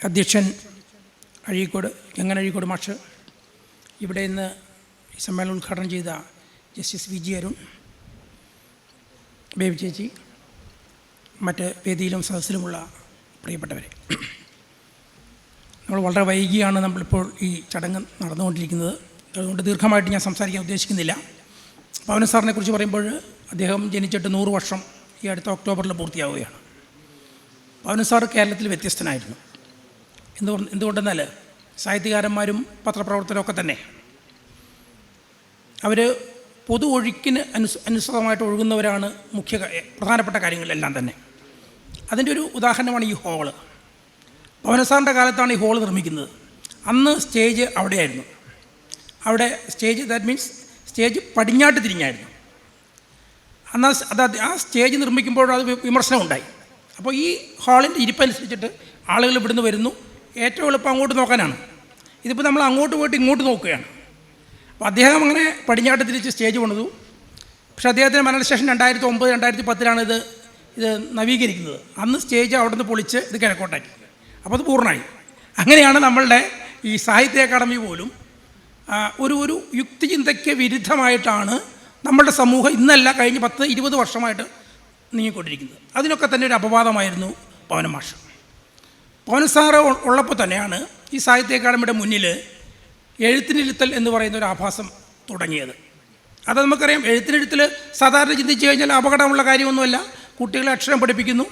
അധ്യക്ഷൻ അഴീക്കോട് അഴീക്കോട് മാഷ്, ഇവിടെ ഇന്ന് ഈ സമ്മേളനം ഉദ്ഘാടനം ചെയ്ത justice V G Arun, Baby ചേച്ചി, മറ്റ് വേദിയിലും സദസ്സിലുമുള്ള പ്രിയപ്പെട്ടവരെ, നമ്മൾ വളരെ വൈകിയാണ് നമ്മളിപ്പോൾ ഈ ചടങ്ങ് നടന്നുകൊണ്ടിരിക്കുന്നത്. അതുകൊണ്ട് ദീർഘമായിട്ട് ഞാൻ സംസാരിക്കാൻ ഉദ്ദേശിക്കുന്നില്ല. പവൻ സാറിനെ കുറിച്ച് പറയുമ്പോൾ അദ്ദേഹം ജനിച്ചിട്ട് 100 വർഷം ഈ അടുത്ത ഒക്ടോബറിൽ പൂർത്തിയാവുകയാണ്. പവൻ സാർ കേരളത്തിൽ വ്യത്യസ്തനായിരുന്നു. എന്തുകൊണ്ടെന്നാൽ സാഹിത്യകാരന്മാരും പത്രപ്രവർത്തകരൊക്കെ തന്നെ അവർ പൊതു ഒഴുക്കിന് അനുസൃതമായിട്ട് ഒഴുകുന്നവരാണ്. പ്രധാനപ്പെട്ട കാര്യങ്ങളിലെല്ലാം തന്നെ. അതിൻ്റെ ഒരു ഉദാഹരണമാണ് ഈ ഹോള്. പവൻ സാറിൻ്റെ കാലത്താണ് ഈ ഹോള് നിർമ്മിക്കുന്നത്. അന്ന് സ്റ്റേജ് അവിടെയായിരുന്നു. അവിടെ സ്റ്റേജ്, ദാറ്റ് മീൻസ് സ്റ്റേജ് പടിഞ്ഞാട്ട് തിരിഞ്ഞായിരുന്നു. അന്ന് ആ സ്റ്റേജ് നിർമ്മിക്കുമ്പോൾ അത് വിമർശനം ഉണ്ടായി. അപ്പോൾ ഈ ഹാളിൻ്റെ ഇരിപ്പനുസരിച്ചിട്ട് ആളുകൾ ഇവിടുന്ന് വരുന്നു. ഏറ്റവും എളുപ്പം അങ്ങോട്ട് നോക്കാനാണ്. ഇതിപ്പോൾ നമ്മൾ അങ്ങോട്ട് പോയിട്ട് ഇങ്ങോട്ട് നോക്കുകയാണ്. അപ്പോൾ അദ്ദേഹം അങ്ങനെ പടിഞ്ഞാട്ട് തിരിച്ച് സ്റ്റേജ് കൊണ്ടു. പക്ഷേ അദ്ദേഹത്തിൻ്റെ മരണശേഷം 2009, 2010 ഇത് നവീകരിക്കുന്നത്. അന്ന് സ്റ്റേജ് അവിടെ നിന്ന് പൊളിച്ച് ഇത് കിഴക്കോട്ടാക്കി. അപ്പോൾ അത് പൂർണ്ണമായി. അങ്ങനെയാണ് നമ്മളുടെ ഈ സാഹിത്യ അക്കാദമി പോലും ഒരു യുക്തിചിന്തയ്ക്ക് വിരുദ്ധമായിട്ടാണ് നമ്മളുടെ സമൂഹം ഇന്നല്ല കഴിഞ്ഞ് 10-20 വർഷമായിട്ട് നീങ്ങിക്കൊണ്ടിരിക്കുന്നത്. അതിനൊക്കെ തന്നെ ഒരു അപവാദമായിരുന്നു പവൻ മാഷ്. പവൻ സാറ് ഉള്ളപ്പോൾ തന്നെയാണ് ഈ സാഹിത്യ അക്കാദമിയുടെ മുന്നിൽ എഴുത്തിനിരുത്തൽ എന്ന് പറയുന്ന ഒരു ആഭാസം തുടങ്ങിയത്. അത് നമുക്കറിയാം. എഴുത്തിനിരുത്തൽ സാധാരണ ചിന്തിച്ചു കഴിഞ്ഞാൽ അപകടമുള്ള കാര്യമൊന്നുമല്ല. കുട്ടികളെ അക്ഷരം പഠിപ്പിക്കുന്നു,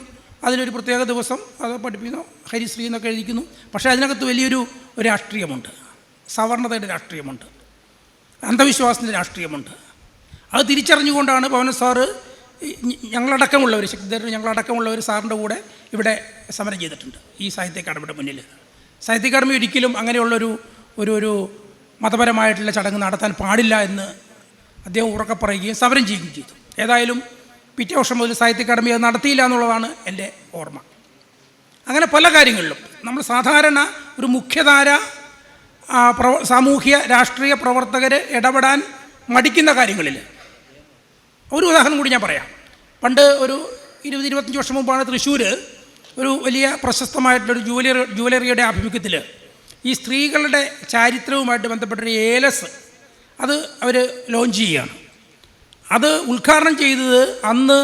അതിനൊരു പ്രത്യേക ദിവസം അത് പഠിപ്പിക്കുന്നു, ഹരിശ്രീ എന്നൊക്കെ എഴുതിക്കുന്നു. പക്ഷേ അതിനകത്ത് വലിയൊരു രാഷ്ട്രീയമുണ്ട്, സവർണതയുടെ രാഷ്ട്രീയമുണ്ട്, അന്ധവിശ്വാസത്തിൻ്റെ രാഷ്ട്രീയമുണ്ട്. അത് തിരിച്ചറിഞ്ഞുകൊണ്ടാണ് പവൻ സാറ് ഞങ്ങളടക്കമുള്ളവർ, ശക്തിധരൻ ഞങ്ങളടക്കമുള്ളവർ സാറിൻ്റെ കൂടെ ഇവിടെ സമരം ചെയ്തിട്ടുണ്ട് ഈ സാഹിത്യ അക്കാദമിയുടെ മുന്നിൽ. സാഹിത്യ അക്കാദമി ഒരിക്കലും അങ്ങനെയുള്ളൊരു മതപരമായിട്ടുള്ള ചടങ്ങ് നടത്താൻ പാടില്ല എന്ന് അദ്ദേഹം ഉറക്കെ പറയുകയും സമരം ചെയ്യുകയും ചെയ്തു. ഏതായാലും പിറ്റേ വർഷം മുതൽ സാഹിത്യ അക്കാദമി അത് നടത്തിയില്ല എന്നുള്ളതാണ് എൻ്റെ ഓർമ്മ. അങ്ങനെ പല കാര്യങ്ങളിലും നമ്മൾ സാധാരണ ഒരു മുഖ്യധാര സാമൂഹ്യ രാഷ്ട്രീയ പ്രവർത്തകർ ഇടപെടാൻ മടിക്കുന്ന കാര്യങ്ങളിൽ ഒരു ഉദാഹരണം കൂടി ഞാൻ പറയാം. പണ്ട് ഒരു 20-25 വർഷം മുമ്പാണ് തൃശ്ശൂർ ഒരു വലിയ പ്രശസ്തമായിട്ടുള്ളൊരു ജുവലറിയുടെ ആഭിമുഖ്യത്തിൽ ഈ സ്ത്രീകളുടെ ചാരിത്രവുമായിട്ട് ബന്ധപ്പെട്ടൊരു ഏലസ് അത് അവർ ലോഞ്ച് ചെയ്യുകയാണ്. അത് ഉദ്ഘാടനം ചെയ്തത് അന്ന്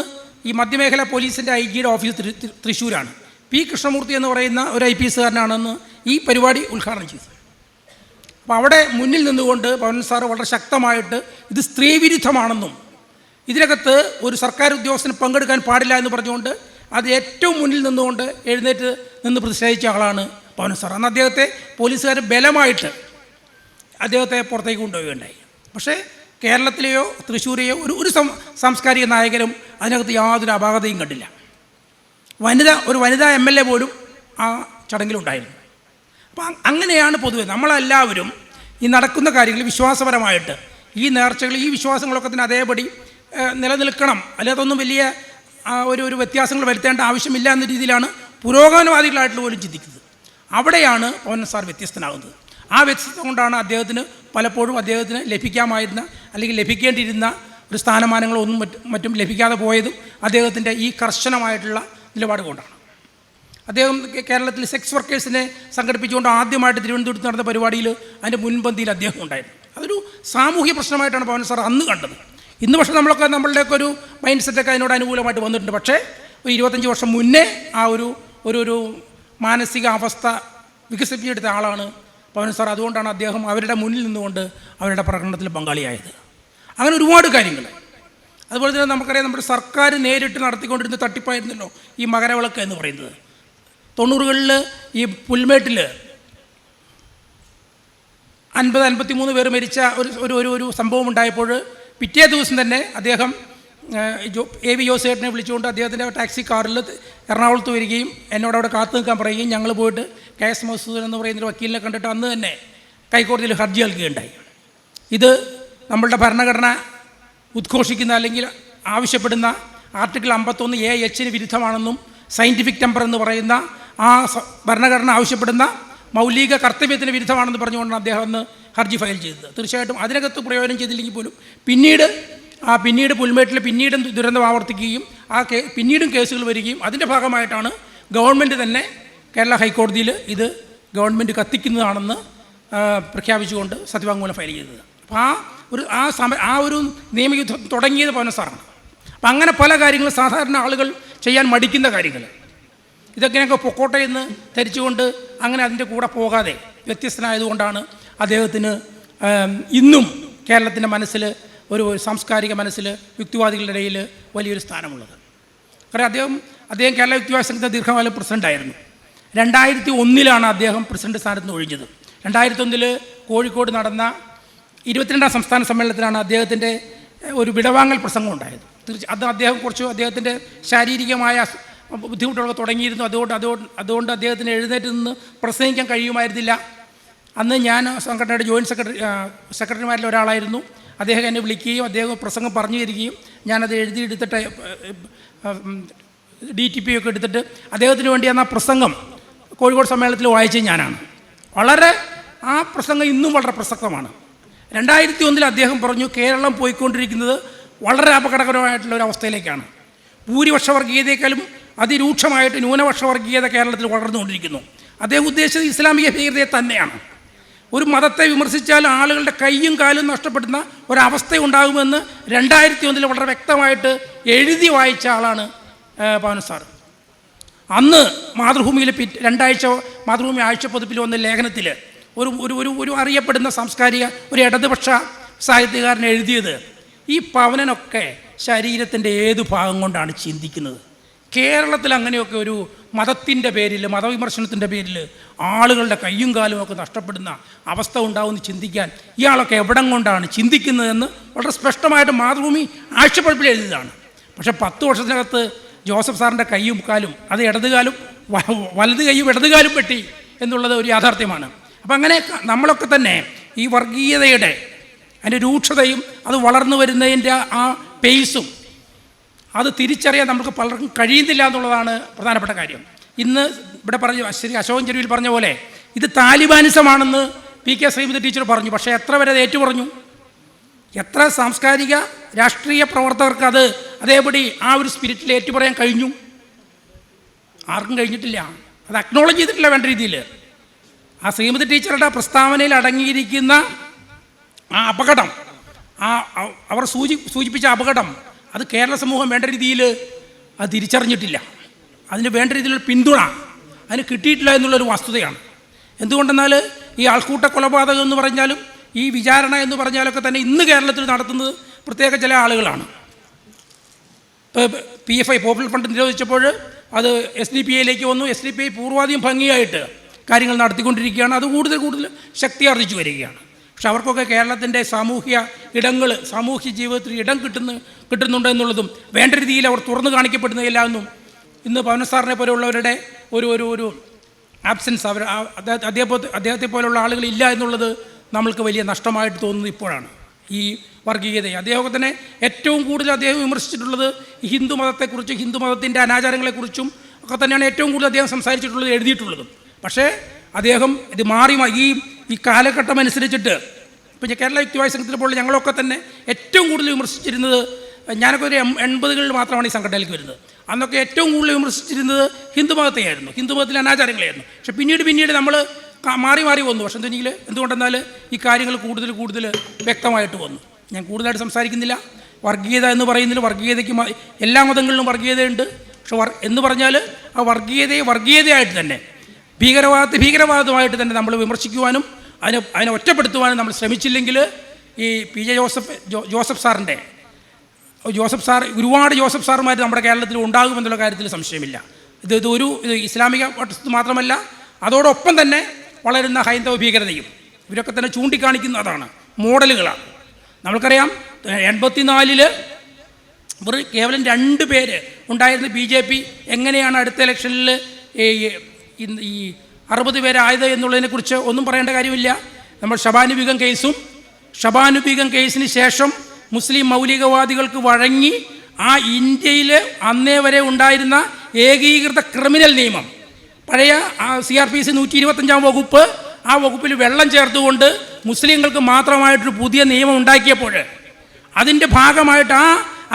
ഈ മധ്യമേഖല പോലീസിൻ്റെ IG-യുടെ ഓഫീസ് തൃശ്ശൂരാണ്. പി കൃഷ്ണമൂർത്തി എന്ന് പറയുന്ന ഒരു IPS-കാരനാണെന്ന് ഈ പരിപാടി ഉദ്ഘാടനം ചെയ്തത്. അപ്പോൾ അവിടെ മുന്നിൽ നിന്നുകൊണ്ട് പവൻ സാറ് വളരെ ശക്തമായിട്ട് ഇത് സ്ത്രീവിരുദ്ധമാണെന്നും ഇതിനകത്ത് ഒരു സർക്കാർ ഉദ്യോഗസ്ഥന് പങ്കെടുക്കാൻ പാടില്ല എന്ന് പറഞ്ഞുകൊണ്ട് അത് ഏറ്റവും മുന്നിൽ നിന്നുകൊണ്ട് എഴുന്നേറ്റ് നിന്ന് പ്രതിഷേധിച്ച ആളാണ് പവൻ സാർ. അന്ന് അദ്ദേഹത്തെ പോലീസുകാർ ബലമായിട്ട് അദ്ദേഹത്തെ പുറത്തേക്ക് കൊണ്ടുപോവുകയുണ്ടായി. പക്ഷേ കേരളത്തിലെയോ തൃശ്ശൂരെയോ ഒരു സാംസ്കാരിക നായകരും അതിനകത്ത് യാതൊരു അപാകതയും കണ്ടില്ല. ഒരു വനിതാ MLA പോലും ആ ചടങ്ങിലുണ്ടായിരുന്നു. അപ്പം അങ്ങനെയാണ് പൊതുവെ നമ്മളെല്ലാവരും ഈ നടക്കുന്ന കാര്യങ്ങൾ വിശ്വാസപരമായിട്ട് ഈ നേർച്ചകൾ, ഈ വിശ്വാസങ്ങളൊക്കെ തന്നെ അതേപടി നിലനിൽക്കണം, അല്ലെ അതൊന്നും വലിയ ഒരു വ്യത്യാസങ്ങൾ വരുത്തേണ്ട ആവശ്യമില്ല എന്ന രീതിയിലാണ് പുരോഗമനവാദികളായിട്ടുള്ള പോലും ചിന്തിക്കുന്നത്. അവിടെയാണ് പവൻ സാർ വ്യത്യസ്തനാകുന്നത്. ആ വ്യത്യസ്തത കൊണ്ടാണ് അദ്ദേഹത്തിന് പലപ്പോഴും അദ്ദേഹത്തിന് ലഭിക്കാമായിരുന്ന അല്ലെങ്കിൽ ലഭിക്കേണ്ടിയിരുന്ന ഒരു സ്ഥാനമാനങ്ങളൊന്നും മറ്റും ലഭിക്കാതെ പോയതും അദ്ദേഹത്തിൻ്റെ ഈ കർശനമായിട്ടുള്ള നിലപാട് കൊണ്ടാണ്. അദ്ദേഹം കേരളത്തിൽ സെക്സ് വർക്കേഴ്സിനെ സംഘടിപ്പിച്ചുകൊണ്ട് ആദ്യമായിട്ട് തിരുവനന്തപുരത്ത് നടന്ന പരിപാടിയിൽ അതിൻ്റെ മുൻപന്തിയിൽ അദ്ദേഹം ഉണ്ടായിരുന്നു. അതൊരു സാമൂഹ്യ പ്രശ്നമായിട്ടാണ് പവൻ സാർ അന്ന് കണ്ടത്. ഇന്ന് പക്ഷേ നമ്മളുടെയൊക്കെ ഒരു മൈൻഡ് സെറ്റൊക്കെ അതിനോട് അനുകൂലമായിട്ട് വന്നിട്ടുണ്ട്. പക്ഷേ ഒരു 25 വർഷം മുന്നേ ആ ഒരു മാനസിക അവസ്ഥ വികസിപ്പിച്ചെടുത്ത ആളാണ് പവൻ സാർ. അതുകൊണ്ടാണ് അദ്ദേഹം അവരുടെ മുന്നിൽ നിന്നുകൊണ്ട് അവരുടെ പ്രകടനത്തിൽ പങ്കാളിയായത്. അങ്ങനെ ഒരുപാട് കാര്യങ്ങൾ. അതുപോലെ തന്നെ നമുക്കറിയാം, നമ്മുടെ സർക്കാർ നേരിട്ട് നടത്തിക്കൊണ്ടിരുന്ന തട്ടിപ്പായിരുന്നല്ലോ ഈ മകരവിളക്ക് എന്ന് പറയുന്നത്. 90കളിൽ ഈ പുൽമേട്ടിൽ 50-53 പേർ മരിച്ച ഒരു സംഭവം ഉണ്ടായപ്പോൾ പിറ്റേ ദിവസം തന്നെ അദ്ദേഹം AV ജോസേട്ടനെ വിളിച്ചുകൊണ്ട് അദ്ദേഹത്തിൻ്റെ ടാക്സി കാറിൽ എറണാകുളത്ത് വരികയും എന്നോട് അവിടെ കാത്തു നിൽക്കാൻ പറയുകയും ഞങ്ങൾ പോയിട്ട് KS മസൂദൻ എന്ന് പറയുന്നൊരു വക്കീലിനെ കണ്ടിട്ട് അന്ന് തന്നെ ഹൈക്കോടതിയിൽ ഹർജി നൽകുകയുണ്ടായി. ഇത് നമ്മളുടെ ഭരണഘടന ഉദ്ഘോഷിക്കുന്ന അല്ലെങ്കിൽ ആവശ്യപ്പെടുന്ന ആർട്ടിക്കിൾ 51A(H) വിരുദ്ധമാണെന്നും സയൻറ്റിഫിക് ടെമ്പർ എന്ന് പറയുന്ന ആ ഭരണഘടന ആവശ്യപ്പെടുന്ന മൗലിക കർത്തവ്യത്തിന് വിരുദ്ധമാണെന്ന് പറഞ്ഞുകൊണ്ടാണ് അദ്ദേഹം അന്ന് ഹർജി ഫയൽ ചെയ്തത്. തീർച്ചയായിട്ടും അതിനകത്ത് പ്രയോജനം ചെയ്തില്ലെങ്കിൽ പോലും പിന്നീട് പുൽമേട്ടിൽ പിന്നീടും ദുരന്തം ആവർത്തിക്കുകയും പിന്നീടും കേസുകൾ വരികയും അതിൻ്റെ ഭാഗമായിട്ടാണ് ഗവൺമെൻറ് തന്നെ കേരള ഹൈക്കോടതിയിൽ ഇത് ഗവൺമെൻറ് കത്തിക്കുന്നതാണെന്ന് പ്രഖ്യാപിച്ചുകൊണ്ട് സത്യവാങ്മൂലം ഫയൽ ചെയ്തത്. അപ്പോൾ ആ ഒരു നിയമയുദ്ധം തുടങ്ങിയത് പവന സാറാണ്. അപ്പം അങ്ങനെ പല കാര്യങ്ങളും സാധാരണ ആളുകൾ ചെയ്യാൻ മടിക്കുന്ന കാര്യങ്ങൾ ഇതൊക്കെയൊക്കെ പൊക്കോട്ടെ എന്ന് ധരിച്ചുകൊണ്ട് അങ്ങനെ അതിൻ്റെ കൂടെ പോകാതെ വ്യത്യസ്തനായതുകൊണ്ടാണ് അദ്ദേഹത്തിന് ഇന്നും കേരളത്തിൻ്റെ മനസ്സിൽ ഒരു സാംസ്കാരിക മനസ്സിൽ യുക്തിവാദികളുടെ ഇടയിൽ വലിയൊരു സ്ഥാനമുള്ളത്. കാരണം അദ്ദേഹം കേരള യുക്തിവാദ സംഘത്തിൻ്റെ ദീർഘകാലം പ്രസിഡൻ്റായിരുന്നു. 2001 അദ്ദേഹം പ്രസിഡന്റ് സ്ഥാനത്ത് നിന്ന് ഒഴിഞ്ഞത്. 2001 കോഴിക്കോട് നടന്ന 22ാം സംസ്ഥാന സമ്മേളനത്തിലാണ് അദ്ദേഹത്തിൻ്റെ ഒരു വിടവാങ്ങൽ പ്രസംഗം ഉണ്ടായത്. അത് അദ്ദേഹത്തിൻ്റെ ശാരീരികമായ ബുദ്ധിമുട്ടുകളൊക്കെ തുടങ്ങിയിരുന്നു. അതുകൊണ്ട് അദ്ദേഹത്തിന് എഴുന്നേറ്റ് നിന്ന് പ്രസംഗിക്കാൻ കഴിയുമായിരുന്നില്ല. അന്ന് ഞാൻ സംഘടനയുടെ ജോയിൻറ്റ് സെക്രട്ടറിമാരിൽ ഒരാളായിരുന്നു. അദ്ദേഹം എന്നെ വിളിക്കുകയും അദ്ദേഹം പ്രസംഗം പറഞ്ഞു തരികയും ഞാനത് എഴുതിയെടുത്തിട്ട് DTP ഒക്കെ എടുത്തിട്ട് അദ്ദേഹത്തിന് വേണ്ടി ആ പ്രസംഗം കോഴിക്കോട് സമ്മേളനത്തിൽ വായിച്ചത് ഞാനാണ്. ആ പ്രസംഗം ഇന്നും വളരെ പ്രസക്തമാണ്. 2001 അദ്ദേഹം പറഞ്ഞു, കേരളം പോയിക്കൊണ്ടിരിക്കുന്നത് വളരെ അപകടകരമായിട്ടുള്ള ഒരു അവസ്ഥയിലേക്കാണ്. ഭൂരിപക്ഷ വർഗീയതയെക്കാളും അതിരൂക്ഷമായിട്ട് ന്യൂനപക്ഷ വർഗീയത കേരളത്തിൽ വളർന്നുകൊണ്ടിരിക്കുന്നു. അദ്ദേഹം ഉദ്ദേശിച്ചത് ഇസ്ലാമിക ഭീകരതയെ തന്നെയാണ്. ഒരു മതത്തെ വിമർശിച്ചാൽ ആളുകളുടെ കൈയും കാലും നഷ്ടപ്പെടുന്ന ഒരവസ്ഥയുണ്ടാകുമെന്ന് 2001 വളരെ വ്യക്തമായിട്ട് എഴുതി വായിച്ച ആളാണ് പവൻ സാർ. അന്ന് മാതൃഭൂമിയിൽ മാതൃഭൂമി ആഴ്ചപ്പതിപ്പിൽ വന്ന ലേഖനത്തിൽ ഒരു അറിയപ്പെടുന്ന സാംസ്കാരിക ഒരു ഇടതുപക്ഷ സാഹിത്യകാരൻ എഴുതിയത്, ഈ പവനനൊക്കെ ശരീരത്തിൻ്റെ ഏതു ഭാഗം കൊണ്ടാണ് ചിന്തിക്കുന്നത്? കേരളത്തിൽ അങ്ങനെയൊക്കെ ഒരു മതത്തിൻ്റെ പേരിൽ, മതവിമർശനത്തിൻ്റെ പേരിൽ ആളുകളുടെ കയ്യും കാലും ഒക്കെ നഷ്ടപ്പെടുന്ന അവസ്ഥ ഉണ്ടാവുമെന്ന് ചിന്തിക്കാൻ ഇയാളൊക്കെ എവിടം കൊണ്ടാണ് ചിന്തിക്കുന്നതെന്ന് വളരെ സ്പഷ്ടമായിട്ട് മാതൃഭൂമി ആഴ്ചപ്പതിപ്പിൽ എഴുതിയതാണ്. പക്ഷേ 10 വർഷത്തിനകത്ത് ജോസഫ് സാറിൻ്റെ കയ്യും കാലും, അത് ഇടതുകാലും വലത് കൈയും ഇടതുകാലും വെട്ടി എന്നുള്ളത് ഒരു യാഥാർത്ഥ്യമാണ്. അപ്പം അങ്ങനെ നമ്മളൊക്കെ തന്നെ ഈ വർഗീയതയുടെ അതിൻ്റെ രൂക്ഷതയും അത് വളർന്നു വരുന്നതിൻ്റെ ആ പേസും അത് തിരിച്ചറിയാൻ നമുക്ക് പലർക്കും കഴിയുന്നില്ല എന്നുള്ളതാണ് പ്രധാനപ്പെട്ട കാര്യം. ഇന്ന് ഇവിടെ ശ്രീ അശോകൻ ചെരുവിൽ പറഞ്ഞ പോലെ ഇത് താലിബാനിസമാണെന്ന് PK ശ്രീമതി ടീച്ചർ പറഞ്ഞു. പക്ഷേ എത്ര വരെ അത് ഏറ്റുപറഞ്ഞു? എത്ര സാംസ്കാരിക രാഷ്ട്രീയ പ്രവർത്തകർക്ക് അതേപടി ആ ഒരു സ്പിരിറ്റിൽ ഏറ്റുപറയാൻ കഴിഞ്ഞു? ആർക്കും കഴിഞ്ഞിട്ടില്ല. അത് അക്നോളജ് ചെയ്തിട്ടില്ല വേണ്ട രീതിയിൽ. ആ ശ്രീമതി ടീച്ചറുടെ പ്രസ്താവനയിൽ അടങ്ങിയിരിക്കുന്ന ആ അപകടം, അവർ സൂചിപ്പിച്ച അപകടം, അത് കേരള സമൂഹം വേണ്ട രീതിയിൽ അത് തിരിച്ചറിഞ്ഞിട്ടില്ല. അതിന് വേണ്ട രീതിയിലുള്ള പിന്തുണ അതിന് കിട്ടിയിട്ടില്ല എന്നുള്ളൊരു വസ്തുതയാണ്. എന്തുകൊണ്ടെന്നാൽ ഈ ആൾക്കൂട്ട കൊലപാതകം എന്ന് പറഞ്ഞാലും ഈ വിചാരണ എന്ന് പറഞ്ഞാലൊക്കെ തന്നെ ഇന്ന് കേരളത്തിൽ നടത്തുന്നത് പ്രത്യേക ചില ആളുകളാണ്. ഇപ്പോൾ PFI പോപ്പുലർ ഫണ്ട് നിരോധിച്ചപ്പോൾ അത് SDPIയിലേക്ക് വന്നു. SDPI പൂർവാധികം ഭംഗിയായിട്ട് കാര്യങ്ങൾ നടത്തിക്കൊണ്ടിരിക്കുകയാണ്. അത് കൂടുതൽ ശക്തി ആർജിച്ചു വരികയാണ്. പക്ഷെ അവർക്കൊക്കെ കേരളത്തിൻ്റെ സാമൂഹ്യ ജീവിതത്തിൽ ഇടം കിട്ടുന്നുണ്ട് എന്നുള്ളതും വേണ്ട രീതിയിൽ അവർ തുറന്നു കാണിക്കപ്പെടുന്നതില്ല എന്നും ഇന്ന് പവൻ സാറിനെ പോലെയുള്ളവരുടെ ഒരു ആബ്സെൻസ്, അദ്ദേഹത്തെ പോലുള്ള ആളുകളില്ല എന്നുള്ളത് നമ്മൾക്ക് വലിയ നഷ്ടമായിട്ട് തോന്നുന്നത് ഇപ്പോഴാണ്. ഈ വർഗീയതയെ അദ്ദേഹമൊക്കെ തന്നെ ഏറ്റവും കൂടുതൽ അദ്ദേഹം വിമർശിച്ചിട്ടുള്ളത് ഹിന്ദു മതത്തെക്കുറിച്ചും ഹിന്ദു മതത്തിൻ്റെ അനാചാരങ്ങളെക്കുറിച്ചും ഒക്കെ തന്നെയാണ് ഏറ്റവും കൂടുതൽ അദ്ദേഹം സംസാരിച്ചിട്ടുള്ളത്, എഴുതിയിട്ടുള്ളതും. പക്ഷേ അദ്ദേഹം ഇത് ഈ കാലഘട്ടം അനുസരിച്ചിട്ട് ഇപ്പം കേരള യുക്തിവാദ സംഘത്തിലെ പോലെ ഞങ്ങളൊക്കെ തന്നെ ഏറ്റവും കൂടുതൽ വിമർശിച്ചിരുന്നത്, ഞാനൊക്കെ ഒരു 80കളിൽ മാത്രമാണ് ഈ സംഘടനയിലേക്ക് വരുന്നത്. അന്നൊക്കെ ഏറ്റവും കൂടുതൽ വിമർശിച്ചിരുന്നത് ഹിന്ദു മതത്തെയായിരുന്നു, ഹിന്ദു മതത്തിലെ അനാചാരങ്ങളായിരുന്നു. പക്ഷേ പിന്നീട് നമ്മൾ മാറി വന്നു. പക്ഷേ എന്തുകൊണ്ടെന്നാൽ ഈ കാര്യങ്ങൾ കൂടുതൽ വ്യക്തമായിട്ട് വന്നു. ഞാൻ കൂടുതലായിട്ട് സംസാരിക്കുന്നില്ല. വർഗീയത എന്ന് പറയുന്നതിൽ വർഗീയതയ്ക്ക് എല്ലാ മതങ്ങളിലും വർഗീയതയുണ്ട്. പക്ഷെ എന്ന് പറഞ്ഞാൽ ആ വർഗീയതയായിട്ട് തന്നെ ഭീകരവാദമായിട്ട് തന്നെ നമ്മൾ വിമർശിക്കുവാനും അതിനെ ഒറ്റപ്പെടുത്തുവാനും നമ്മൾ ശ്രമിച്ചില്ലെങ്കിൽ ഈ PJ ജോസഫ് സാറിൻ്റെ ഒരുപാട് ജോസഫ് സാറുമാർ നമ്മുടെ കേരളത്തിൽ ഉണ്ടാകുമെന്നുള്ള കാര്യത്തിൽ സംശയമില്ല. ഇത് ഇസ്ലാമിക വശത്ത് മാത്രമല്ല, അതോടൊപ്പം തന്നെ വളരുന്ന ഹൈന്ദവ ഭീകരതയും ഇവരൊക്കെ തന്നെ ചൂണ്ടിക്കാണിക്കുന്നതാണ്, മോഡലുകളാണ്. നമ്മൾക്കറിയാം 84 കേവലം 2 പേര് ഉണ്ടായിരുന്ന BJP എങ്ങനെയാണ് അടുത്ത ഇലക്ഷനിൽ ഈ 60 പേരായത് എന്നുള്ളതിനെക്കുറിച്ച് ഒന്നും പറയേണ്ട കാര്യമില്ല. നമ്മൾ ഷബാനു ബീഗം കേസിന് ശേഷം മുസ്ലിം മൗലികവാദികൾക്ക് വഴങ്ങി ആ ഇന്ത്യയിൽ അന്നേ വരെ ഉണ്ടായിരുന്ന ഏകീകൃത ക്രിമിനൽ നിയമം, പഴയ CRPC 125 വകുപ്പ്, ആ വകുപ്പിൽ വെള്ളം ചേർത്തുകൊണ്ട് മുസ്ലിങ്ങൾക്ക് മാത്രമായിട്ടൊരു പുതിയ നിയമം ഉണ്ടാക്കിയപ്പോൾ അതിൻ്റെ ഭാഗമായിട്ട്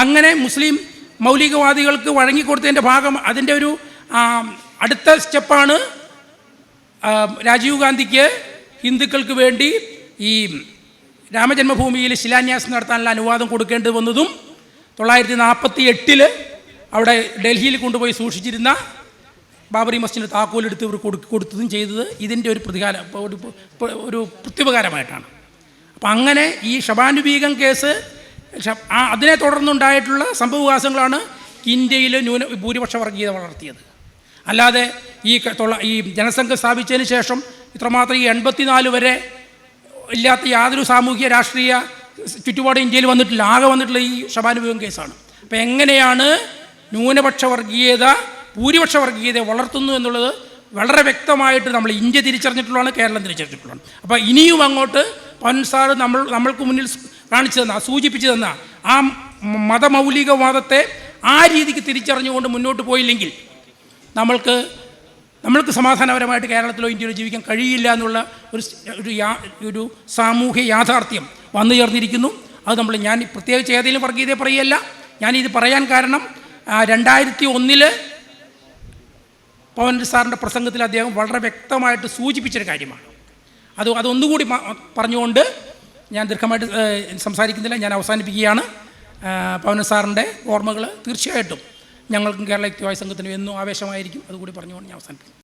അങ്ങനെ മുസ്ലിം മൗലികവാദികൾക്ക് വഴങ്ങിക്കൊടുത്തതിൻ്റെ അതിൻ്റെ ഒരു അടുത്ത സ്റ്റെപ്പാണ് രാജീവ് ഗാന്ധിക്ക് ഹിന്ദുക്കൾക്ക് വേണ്ടി ഈ രാമജന്മഭൂമിയിൽ ശിലാന്യാസം നടത്താനുള്ള അനുവാദം കൊടുക്കേണ്ടി വന്നതും 1948 അവിടെ ഡൽഹിയിൽ കൊണ്ടുപോയി സൂക്ഷിച്ചിരുന്ന ബാബറി മസ്ജിദിൻ്റെ താക്കോലെടുത്ത് ഇവർ കൊടുത്തതും ചെയ്തത് ഇതിൻ്റെ ഒരു ഒരു പ്രത്യുപകാരമായിട്ടാണ്. അപ്പം അങ്ങനെ ഈ ഷബാനുബീഗം കേസ് അതിനെ തുടർന്നുണ്ടായിട്ടുള്ള സംഭവവികാസങ്ങളാണ് ഇന്ത്യയിൽ ഭൂരിപക്ഷ വർഗീയത വളർത്തിയത്. അല്ലാതെ ഈ ജനസംഘം സ്ഥാപിച്ചതിന് ശേഷം ഇത്രമാത്രം ഈ 84 വരെ ഇല്ലാത്ത യാതൊരു സാമൂഹിക രാഷ്ട്രീയ ചുറ്റുപാട് ഇന്ത്യയിൽ വന്നിട്ടില്ല. ആകെ വന്നിട്ടുള്ള ഈ ഷബാനുബീഗം കേസാണ്. അപ്പോൾ എങ്ങനെയാണ് ന്യൂനപക്ഷ വർഗീയത ഭൂരിപക്ഷ വർഗീയതയെ വളർത്തുന്നു എന്നുള്ളത് വളരെ വ്യക്തമായിട്ട് നമ്മൾ ഇന്ത്യ തിരിച്ചറിഞ്ഞിട്ടുള്ളതാണ്, കേരളം തിരിച്ചറിഞ്ഞിട്ടുള്ളതാണ്. അപ്പോൾ ഇനിയും അങ്ങോട്ട് പവൻ സാർ നമ്മൾക്ക് മുന്നിൽ കാണിച്ചു തന്ന സൂചിപ്പിച്ചു തന്ന ആ മതമൗലികവാദത്തെ ആ രീതിക്ക് തിരിച്ചറിഞ്ഞുകൊണ്ട് മുന്നോട്ട് പോയില്ലെങ്കിൽ നമ്മൾക്ക് സമാധാനപരമായിട്ട് കേരളത്തിലോ ഇന്ത്യയിലോ ജീവിക്കാൻ കഴിയില്ല എന്നുള്ള ഒരു സാമൂഹ്യ യാഥാർത്ഥ്യം വന്നു ചേർന്നിരിക്കുന്നു. അത് ഞാൻ പ്രത്യേകിച്ച് ഏതെങ്കിലും വർഗീയതയെ പറയുകയല്ല. ഞാനിത് പറയാൻ കാരണം 2001 പവൻ സാറിൻ്റെ പ്രസംഗത്തിൽ അദ്ദേഹം വളരെ വ്യക്തമായിട്ട് സൂചിപ്പിച്ചൊരു കാര്യമാണ്. അതൊന്നുകൂടി പറഞ്ഞുകൊണ്ട് ഞാൻ ദീർഘമായിട്ട് സംസാരിക്കുന്നില്ല, ഞാൻ അവസാനിപ്പിക്കുകയാണ്. പവൻ സാറിൻ്റെ ഓർമ്മകൾ തീർച്ചയായിട്ടും ഞങ്ങൾക്കും കേരള യുക്തിവാദി സംഘത്തിനും എന്നും ആവേശമായിരിക്കും. അതുകൂടി പറഞ്ഞുകൊണ്ട് ഞാൻ അവസാനിപ്പിക്കും.